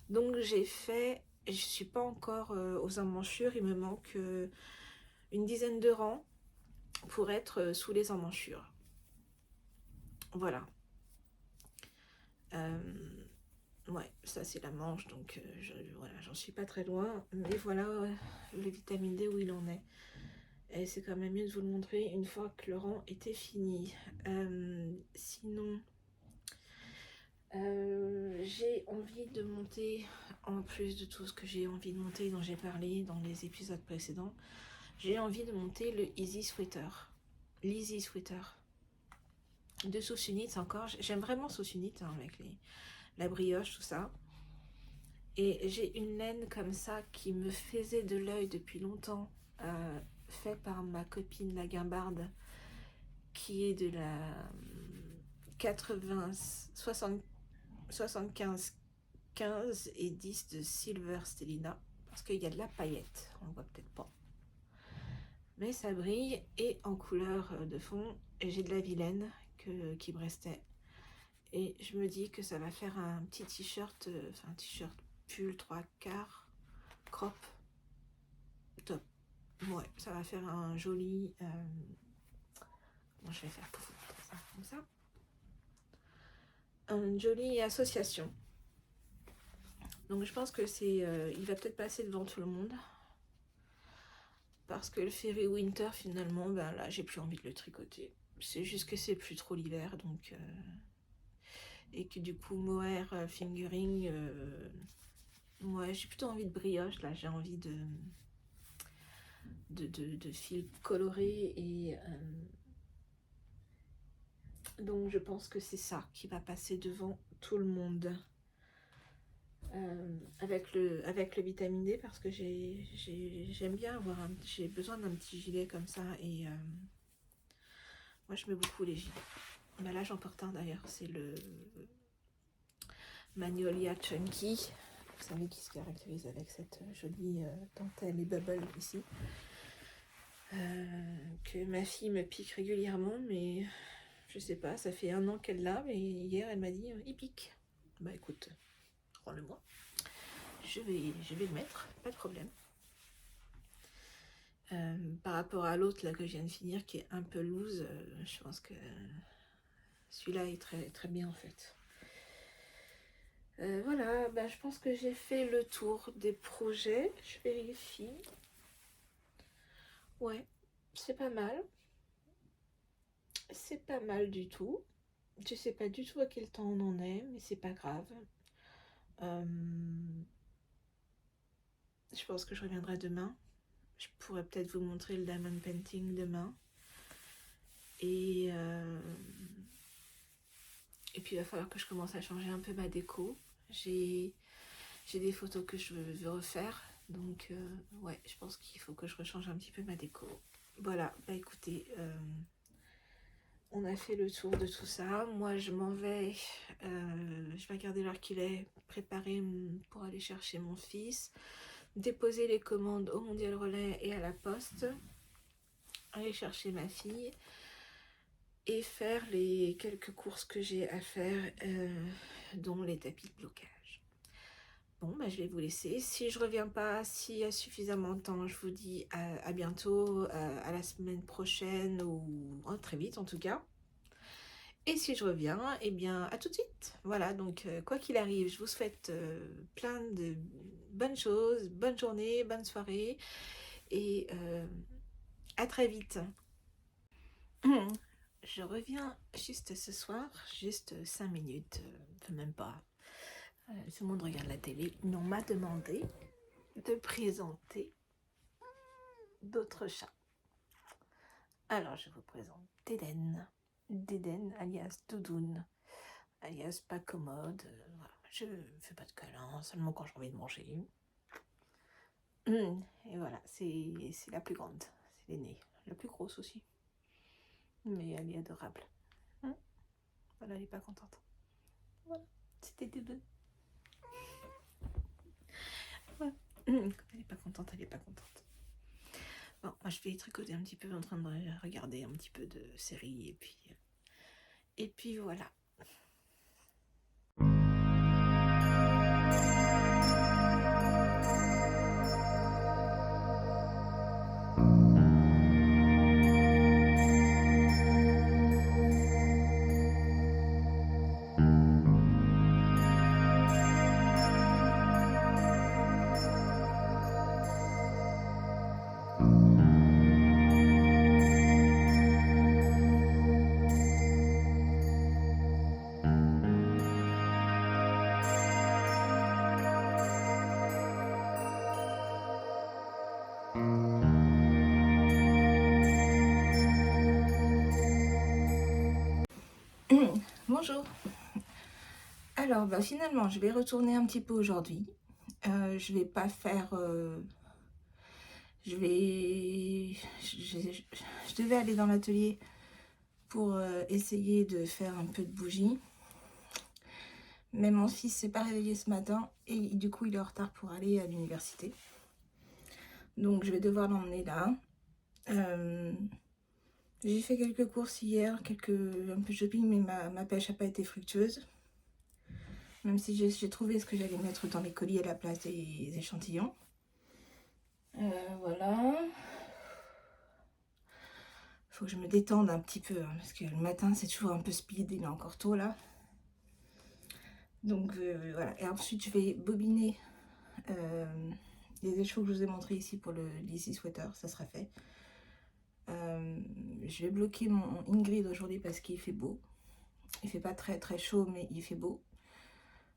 Donc j'ai fait... Je suis pas encore aux emmanchures. Il me manque une dizaine de rangs pour être sous les emmanchures. Voilà. Ouais, ça c'est la manche, donc voilà, j'en suis pas très loin. Mais voilà le vitamine D où il en est. Et c'est quand même mieux de vous le montrer une fois que le rang était fini. Sinon, j'ai envie de monter, en plus de tout ce que j'ai envie de monter, dont j'ai parlé dans les épisodes précédents, j'ai envie de monter le Easy Sweater. L'Easy Sweater. De Sousunite encore. J'aime vraiment Sousunite hein, avec la brioche, tout ça. Et j'ai une laine comme ça qui me faisait de l'œil depuis longtemps, fait par ma copine la Guimbarde, qui est de la 75 15 et 10 de Silver Stellina, parce qu'il y a de la paillette, on ne voit peut-être pas. Mais ça brille, et en couleur de fond, j'ai de la vilaine qui me restait. Et je me dis que ça va faire un petit t-shirt, enfin un t-shirt pull 3/4, crop, top. Ouais, ça va faire un joli... Bon, je vais faire pour vous montrer ça comme ça. Une jolie association. Donc je pense que c'est... il va peut-être passer devant tout le monde. Parce que le Fairy Winter, finalement, ben là, j'ai plus envie de le tricoter. C'est juste que c'est plus trop l'hiver, donc... et que du coup, mohair fingering... ouais, j'ai plutôt envie de brioche, là. J'ai envie de fils colorés et... donc je pense que c'est ça qui va passer devant tout le monde. Avec le vitamine D, parce que j'aime bien avoir j'ai besoin d'un petit gilet comme ça, et moi je mets beaucoup les gilets. Mais là j'en porte un d'ailleurs, c'est le Magnolia Chunky, vous savez, qui se caractérise avec cette jolie dentelle et bubble ici, que ma fille me pique régulièrement, mais je sais pas, ça fait 1 an qu'elle l'a, mais hier elle m'a dit il pique. Bah écoute, prends-le-moi. Je vais le mettre, pas de problème. Par rapport à l'autre là que je viens de finir, qui est un peu loose, je pense que celui-là est très, très bien en fait. Voilà, bah, je pense que j'ai fait le tour des projets. Je vérifie. Ouais, c'est pas mal. C'est pas mal du tout. Je sais pas du tout à quel temps on en est, mais c'est pas grave. Je pense que je reviendrai demain. Je pourrais peut-être vous montrer le diamond painting demain. Et puis il va falloir que je commence à changer un peu ma déco. J'ai des photos que je veux refaire. Donc ouais, je pense qu'il faut que je rechange un petit peu ma déco. Voilà, bah écoutez, on a fait le tour de tout ça. Moi je m'en vais, je vais regarder l'heure qu'il est, préparer pour aller chercher mon fils, déposer les commandes au Mondial Relais et à la poste, aller chercher ma fille et faire les quelques courses que j'ai à faire, dont les tapis de blocage. Bon, bah, je vais vous laisser. Si je reviens pas, s'il y a suffisamment de temps, je vous dis à bientôt, à la semaine prochaine, ou très vite en tout cas. Et si je reviens, eh bien à tout de suite. Voilà, donc quoi qu'il arrive, je vous souhaite plein de bonnes choses, bonne journée, bonne soirée, et à très vite. Je reviens juste ce soir, juste 5 minutes, même pas. Tout le monde regarde la télé. On m'a demandé de présenter d'autres chats. Alors je vous présente Dédène. Dédène alias Doudoune, alias pas commode. Voilà. Je fais pas de câlins, seulement quand j'ai envie de manger. Et voilà, c'est la plus grande, c'est l'aînée. La plus grosse aussi. Mais elle est adorable. Voilà, elle est pas contente. Voilà, c'était Doudoune. Voilà. Elle est pas contente, elle est pas contente. Bon, moi je vais tricoter un petit peu, en train de regarder un petit peu de séries, et puis voilà. Bonjour. Alors, bah, finalement, je vais retourner un petit peu aujourd'hui. Je vais pas faire, je vais je devais aller dans l'atelier pour, essayer de faire un peu de bougies, mais mon fils s'est pas réveillé ce matin et du coup, il est en retard pour aller à l'université. Donc je vais devoir l'emmener là. Hem, j'ai fait quelques courses hier, un peu de shopping, mais ma pêche a pas été fructueuse. Même si j'ai trouvé ce que j'allais mettre dans les colis à la place des échantillons. Voilà. Faut que je me détende un petit peu, hein, parce que le matin, c'est toujours un peu speed, il est encore tôt là. Donc voilà. Et ensuite, je vais bobiner les écheveaux que je vous ai montrés ici pour le Lizzy Sweater, ça sera fait. Je vais bloquer mon Ingrid aujourd'hui parce qu'il fait beau. Il fait pas très très chaud, mais il fait beau.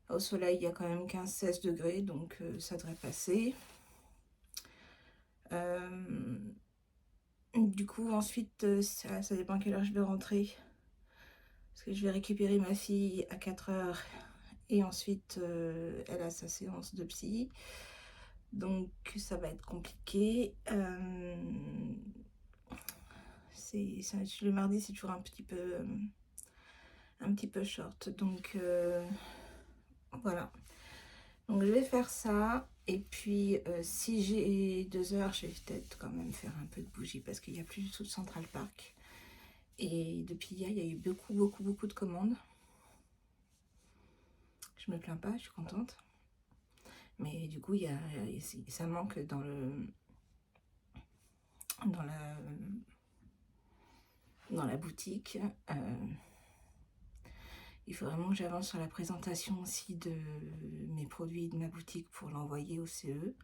Au soleil, il y a quand même 15-16 degrés, donc ça devrait passer. Du coup, ensuite, ça dépend à quelle heure je vais rentrer. Parce que je vais récupérer ma fille à 4 heures. Et ensuite, elle a sa séance de psy. Donc, ça va être compliqué. Le mardi, c'est toujours un petit peu short. Donc, voilà. Donc, je vais faire ça. Et puis, si j'ai 2 heures, je vais peut-être quand même faire un peu de bougie parce qu'il n'y a plus du tout de Central Park. Et depuis hier, il y a eu beaucoup de commandes. Je me plains pas, je suis contente. Mais du coup, ça manque dans la boutique. Il faut vraiment que j'avance sur la présentation aussi de mes produits de ma boutique pour l'envoyer au CE.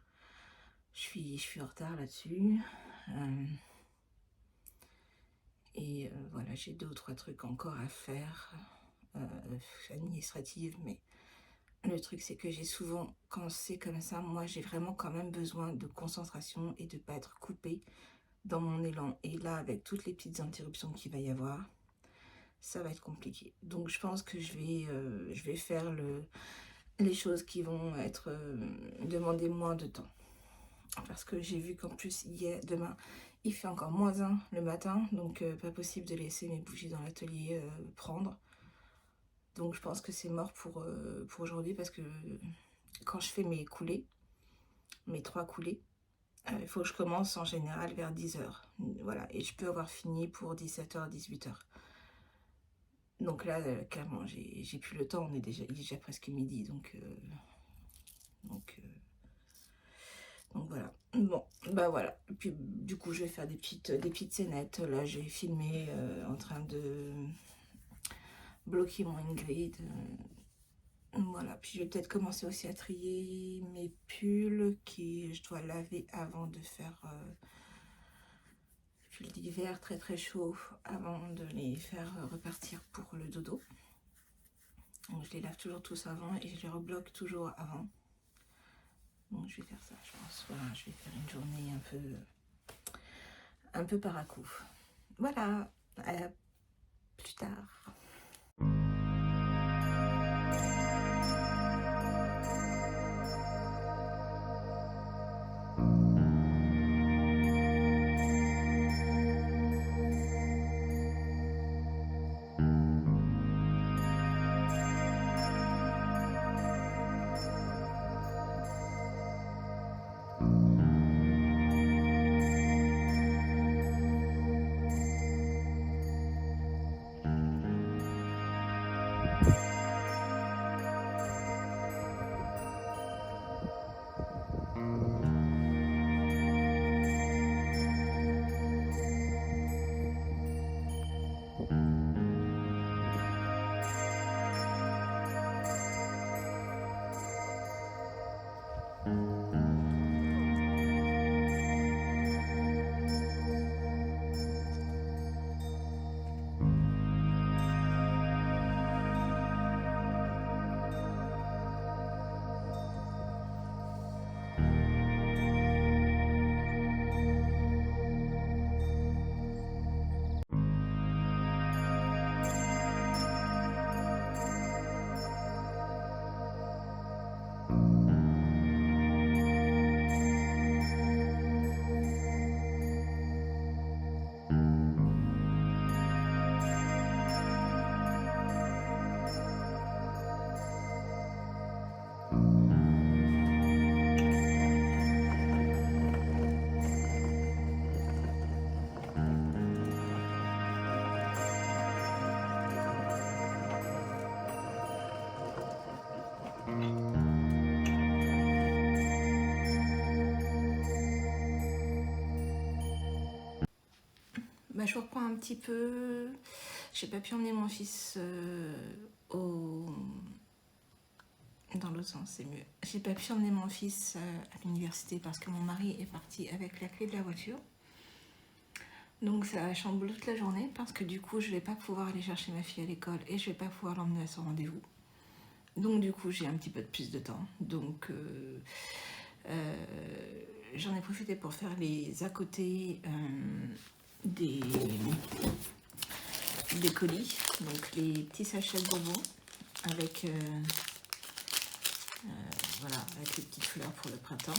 Je suis en retard là-dessus. Voilà, j'ai 2 ou 3 trucs encore à faire, administratifs, mais le truc, c'est que j'ai souvent, quand c'est comme ça, moi, j'ai vraiment quand même besoin de concentration et de pas être coupée dans mon élan. Et là, avec toutes les petites interruptions qu'il va y avoir, ça va être compliqué. Donc, je pense que je vais faire les choses qui vont être demander moins de temps. Parce que j'ai vu qu'en plus, demain, il fait encore -1 le matin. Donc, pas possible de laisser mes bougies dans l'atelier prendre. Donc je pense que c'est mort pour aujourd'hui parce que quand je fais mes coulées, mes 3 coulées, il faut que je commence en général vers 10 heures. Voilà, et je peux avoir fini pour 17 heures, 18 heures. Donc là, clairement, j'ai plus le temps, il est déjà presque midi, donc voilà. Bon, bah voilà. Et puis du coup, je vais faire des petites scénettes. Là, j'ai filmé en train de bloquer mon Ingrid. Voilà, puis je vais peut-être commencer aussi à trier mes pulls je dois laver avant de faire pulls d'hiver très très chauds avant de les faire repartir pour le dodo. Donc je les lave toujours tous avant et je les rebloque toujours avant. Donc je vais faire ça, je pense. Voilà, je vais faire une journée un peu par à coup. Voilà, à plus tard. je reprends un petit peu. J'ai pas pu emmener mon fils dans l'autre sens, c'est mieux. J'ai pas pu emmener mon fils à l'université parce que mon mari est parti avec la clé de la voiture. Donc ça chamboule toute la journée parce que du coup je vais pas pouvoir aller chercher ma fille à l'école et je vais pas pouvoir l'emmener à son rendez-vous. Donc du coup j'ai un petit peu de plus de temps. Donc j'en ai profité pour faire les à côté des colis. Donc les petits sachets de bonbons avec voilà, avec les petites fleurs pour le printemps.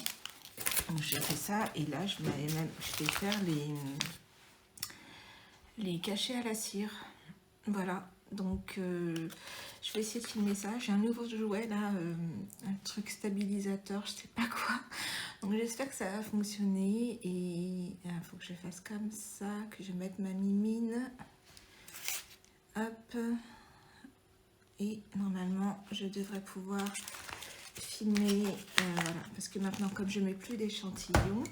Donc j'ai fait ça et là je vais faire les cachets à la cire. Voilà, donc je vais essayer de filmer ça. J'ai un nouveau jouet là, un truc stabilisateur, je sais pas quoi. Donc j'espère que ça va fonctionner et il faut que je fasse comme ça, que je mette ma mimine. Hop. Et normalement je devrais pouvoir filmer, voilà, parce que maintenant comme je mets plus d'échantillons,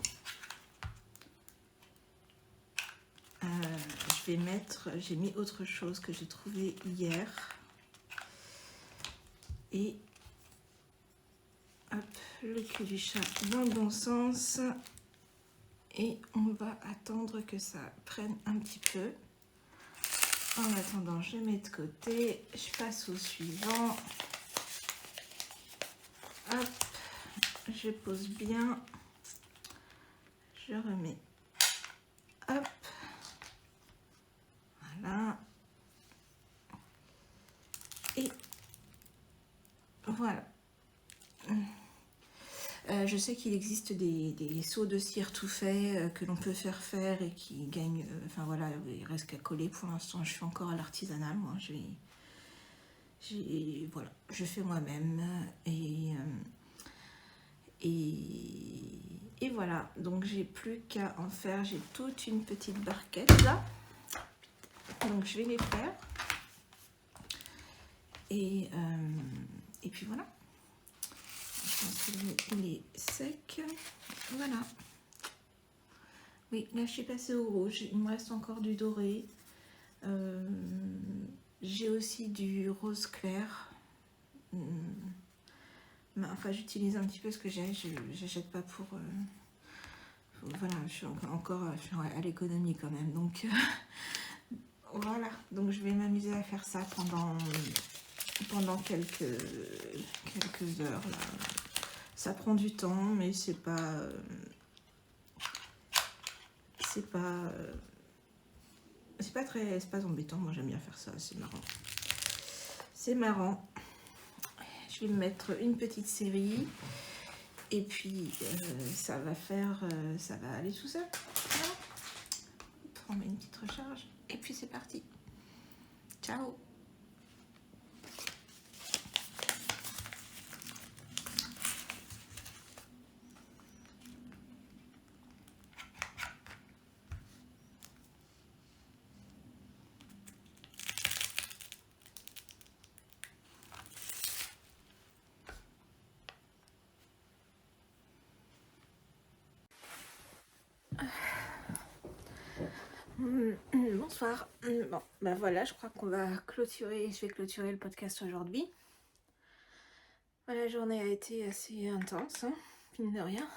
je vais mettre, j'ai mis autre chose que j'ai trouvé hier et hop, le cul du chat dans le bon sens et on va attendre que ça prenne un petit peu. En attendant, je mets de côté, je passe au suivant. Hop, je pose bien, je remets, hop, voilà, et voilà. Je sais qu'il existe des seaux de cire tout faits que l'on peut faire et qui gagnent, enfin voilà, il reste qu'à coller. Pour l'instant, je suis encore à l'artisanal, moi, voilà, je fais moi-même et voilà, donc j'ai plus qu'à en faire. J'ai toute une petite barquette là, donc je vais les faire et puis voilà. Je pense qu'il est sec, voilà. Oui, là je suis passée au rouge, il me reste encore du doré. J'ai aussi du rose clair. Enfin, j'utilise un petit peu ce que j'ai, j'achète pas pour... voilà, je suis encore à l'économie quand même, donc voilà. Donc je vais m'amuser à faire ça pendant quelques heures là. Ça prend du temps, mais c'est pas embêtant. Moi j'aime bien faire ça, c'est marrant. C'est marrant. Je vais me mettre une petite série et puis ça va aller tout seul. Voilà. On met une petite recharge et puis c'est parti. Ciao. Bonsoir. Bon, ben voilà, je crois qu'on va clôturer. Je vais clôturer le podcast aujourd'hui. La journée a été assez intense, hein, mine de rien.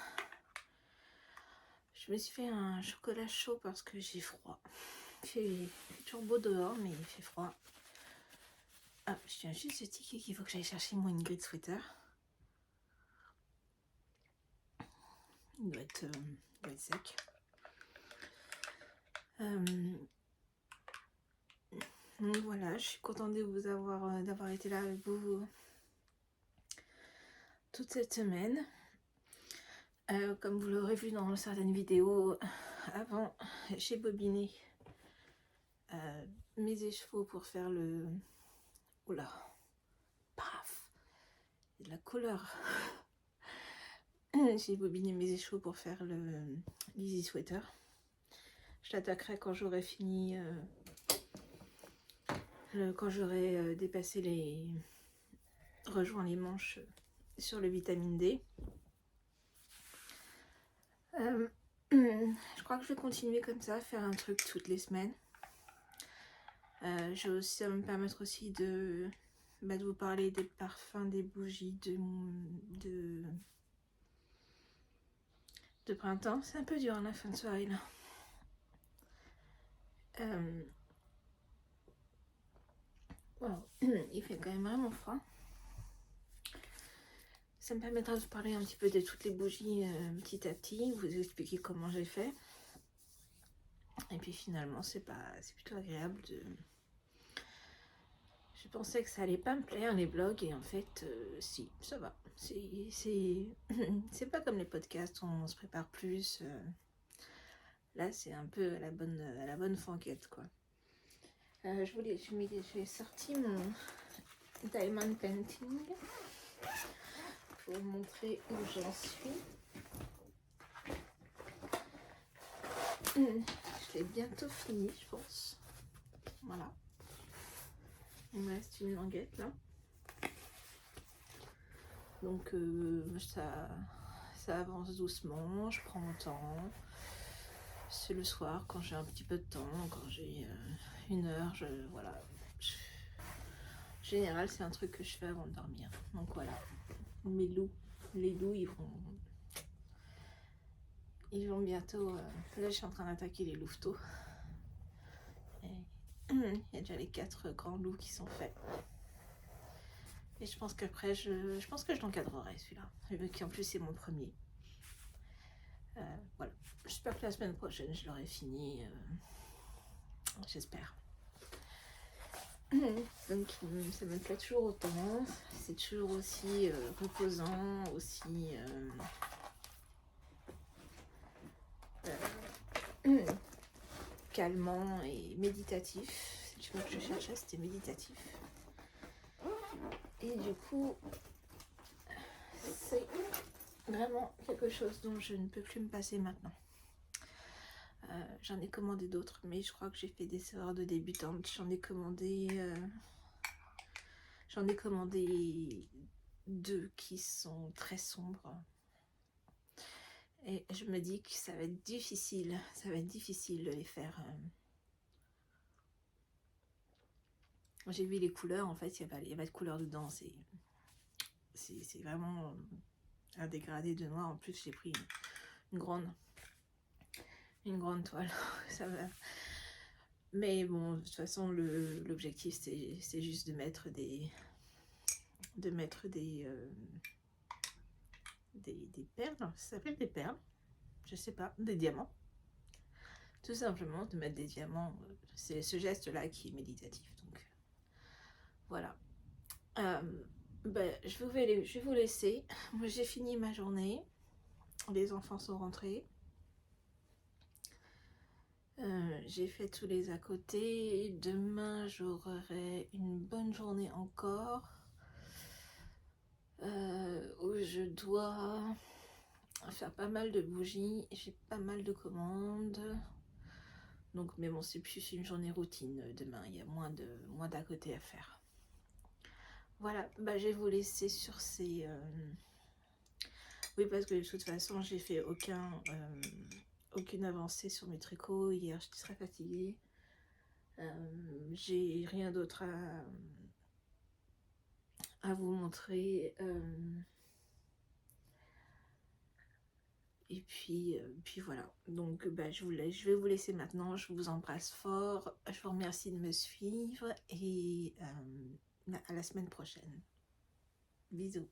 Je me suis fait un chocolat chaud parce que j'ai froid. Il fait toujours beau dehors, mais il fait froid. Ah, je tiens juste de ticker qu'il faut que j'aille chercher mon Ingrid sweater. Il doit être sec. Donc voilà, je suis contente de vous d'avoir été là avec vous toute cette semaine. Comme vous l'aurez vu dans certaines vidéos avant, j'ai bobiné mes écheveaux pour faire le... Oula, paf, il y a de la couleur. J'ai bobiné mes écheveaux pour faire le l'easy sweater. Je l'attaquerai quand j'aurai fini, quand j'aurai dépassé rejoint les manches sur le vitamine D. Je crois que je vais continuer comme ça, faire un truc toutes les semaines. Ça va me permettre aussi de vous parler des parfums, des bougies de printemps. C'est un peu dur la fin de soirée là. Wow. Il fait quand même vraiment froid. Ça me permettra de vous parler un petit peu de toutes les bougies petit à petit, vous expliquer comment j'ai fait. Et puis finalement, c'est plutôt agréable de... Je pensais que ça allait pas me plaire les blogs et en fait, si, ça va. C'est pas comme les podcasts où on se prépare plus. Là, c'est un peu à la bonne franquette, quoi. J'ai sorti mon diamond painting pour vous montrer où j'en suis. Je l'ai bientôt fini, je pense. Voilà. Il me reste une languette là. Donc ça avance doucement, je prends mon temps. C'est le soir quand j'ai un petit peu de temps, quand j'ai une heure, voilà. En général, c'est un truc que je fais avant de dormir. Donc voilà. Les loups, ils vont bientôt. Là, je suis en train d'attaquer les louveteaux. Il y a déjà les 4 grands loups qui sont faits. Et je pense qu'après, je pense que je l'encadrerai celui-là. Vu qu'en plus, c'est mon premier. Voilà. J'espère que la semaine prochaine, je l'aurai fini. J'espère. Donc, ça me plaît toujours autant. C'est toujours aussi reposant, aussi calmant et méditatif. C'est le mot que je cherchais, c'était méditatif. Et du coup, c'est vraiment quelque chose dont je ne peux plus me passer maintenant. J'en ai commandé d'autres, mais je crois que j'ai fait des erreurs de débutante. J'en ai commandé 2 qui sont très sombres. Et je me dis que ça va être difficile de les faire. J'ai vu les couleurs, en fait, il n'y a pas de couleur dedans. C'est vraiment un dégradé de noir. En plus, j'ai pris une grande toile. Ça va. Mais bon, de toute façon, l'objectif, c'est juste de mettre des perles. Ça s'appelle des perles. Je sais pas, des diamants. Tout simplement, de mettre des diamants. C'est ce geste-là qui est méditatif. Donc, voilà. Je vais vous laisser. Moi, j'ai fini ma journée. Les enfants sont rentrés. J'ai fait tous les à côté. Demain, j'aurai une bonne journée encore. Où je dois faire pas mal de bougies. J'ai pas mal de commandes. Donc, mais bon, c'est plus une journée routine demain. Il y a moins d'à côté à faire. Voilà, je vais vous laisser sur ces... Oui, parce que de toute façon, j'ai fait aucune avancée sur mes tricots. Hier, j'étais très fatiguée. J'ai rien d'autre à vous montrer. Et puis voilà. Donc, je vais vous laisser maintenant. Je vous embrasse fort. Je vous remercie de me suivre. Et à la semaine prochaine. Bisous.